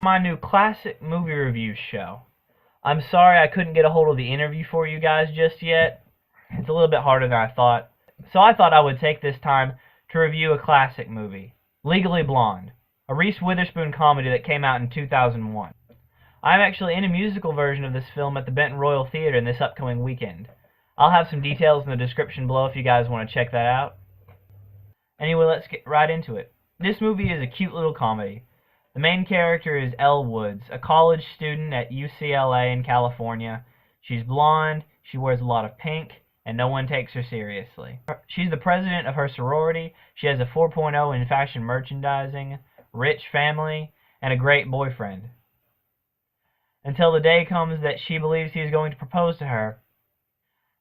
My new classic movie review show. I'm sorry I couldn't get a hold of the interview for you guys just yet. It's a little bit harder than I thought. So I thought I would take this time to review a classic movie, Legally Blonde, a Reese Witherspoon comedy that came out in 2001. I'm actually in a musical version of this film at the Benton Royal Theater this upcoming weekend. I'll have some details in the description below if you guys want to check that out. Anyway, let's get right into it. This movie is a cute little comedy. The main character is Elle Woods, a college student at UCLA in California. She's blonde, she wears a lot of pink, and no one takes her seriously. She's the president of her sorority, she has a 4.0 in fashion merchandising, rich family, and a great boyfriend. Until the day comes that she believes he is going to propose to her,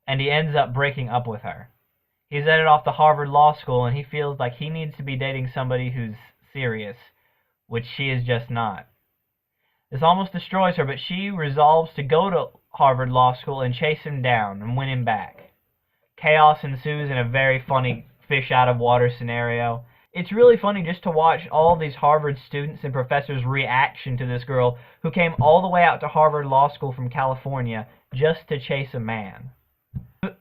and he ends up breaking up with her. He's headed off to Harvard Law School, and he feels like he needs to be dating somebody who's serious, which she is just not. This almost destroys her, but she resolves to go to Harvard Law School and chase him down and win him back. Chaos ensues in a very funny fish-out-of-water scenario. It's really funny just to watch all these Harvard students and professors' reaction to this girl who came all the way out to Harvard Law School from California just to chase a man.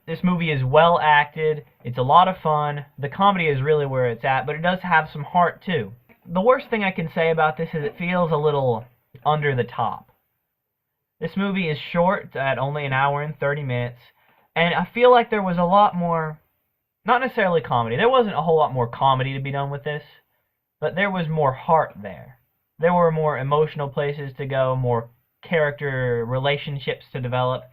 This movie is well acted, it's a lot of fun, the comedy is really where it's at, but it does have some heart too. The worst thing I can say about this is it feels a little under the top. This movie is short at only an hour and 30 minutes, and I feel like there was a lot more, not necessarily comedy, there wasn't a whole lot more comedy to be done with this, but there was more heart there. There were more emotional places to go, more character relationships to develop.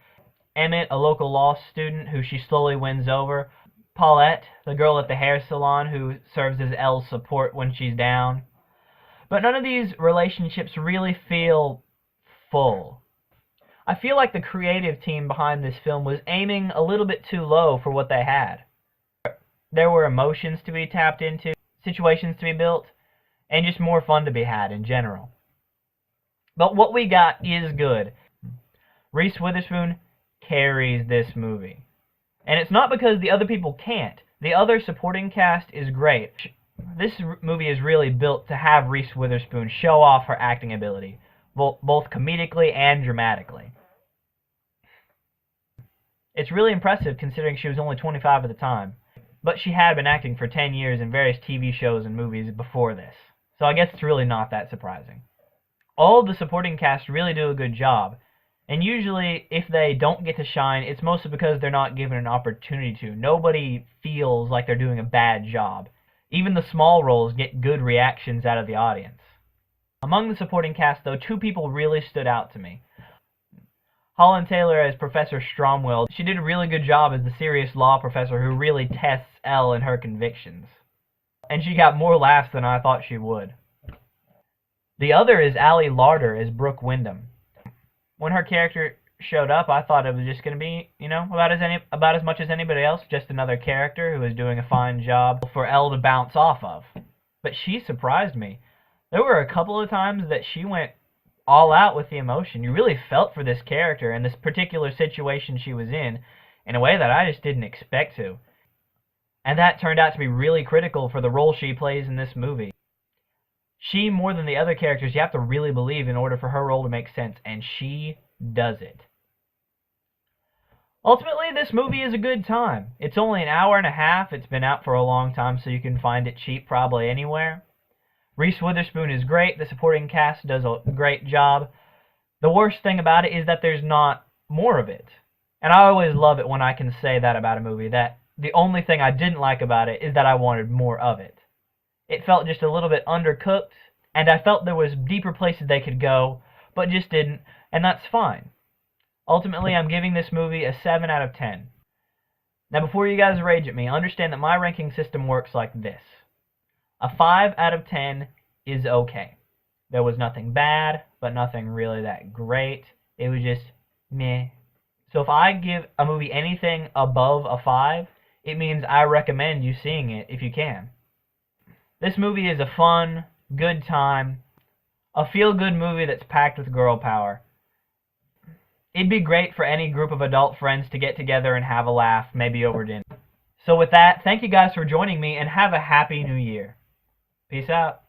Emmett, a local law student who she slowly wins over. Paulette, the girl at the hair salon who serves as Elle's support when she's down. But none of these relationships really feel full. I feel like the creative team behind this film was aiming a little bit too low for what they had. There were emotions to be tapped into, situations to be built, and just more fun to be had in general. But what we got is good. Reese Witherspoon carries this movie. And it's not because the other people can't. The other supporting cast is great. This movie is really built to have Reese Witherspoon show off her acting ability, both comedically and dramatically. It's really impressive considering she was only 25 at the time, but she had been acting for 10 years in various TV shows and movies before this, so I guess it's really not that surprising. All of the supporting cast really do a good job, and usually, if they don't get to shine, it's mostly because they're not given an opportunity to. Nobody feels like they're doing a bad job. Even the small roles get good reactions out of the audience. Among the supporting cast, though, two people really stood out to me. Holland Taylor as Professor Stromwell. She did a really good job as the serious law professor who really tests Elle and her convictions. And she got more laughs than I thought she would. The other is Allie Larder as Brooke Wyndham. When her character showed up, I thought it was just going to be, about as much as anybody else, just another character who was doing a fine job for Elle to bounce off of. But she surprised me. There were a couple of times that she went all out with the emotion. You really felt for this character and this particular situation she was in a way that I just didn't expect to. And that turned out to be really critical for the role she plays in this movie. She, more than the other characters, you have to really believe in order for her role to make sense, and she does it. Ultimately, this movie is a good time. It's only an hour and a half. It's been out for a long time, so you can find it cheap probably anywhere. Reese Witherspoon is great. The supporting cast does a great job. The worst thing about it is that there's not more of it. And I always love it when I can say that about a movie, that the only thing I didn't like about it is that I wanted more of it. It felt just a little bit undercooked, and I felt there was deeper places they could go, but just didn't, and that's fine. Ultimately, I'm giving this movie a 7 out of 10. Now, before you guys rage at me, understand that my ranking system works like this. A 5 out of 10 is okay. There was nothing bad, but nothing really that great. It was just meh. So if I give a movie anything above a 5, it means I recommend you seeing it if you can. This movie is a fun, good time, a feel-good movie that's packed with girl power. It'd be great for any group of adult friends to get together and have a laugh, maybe over dinner. So with that, thank you guys for joining me, and have a happy new year. Peace out.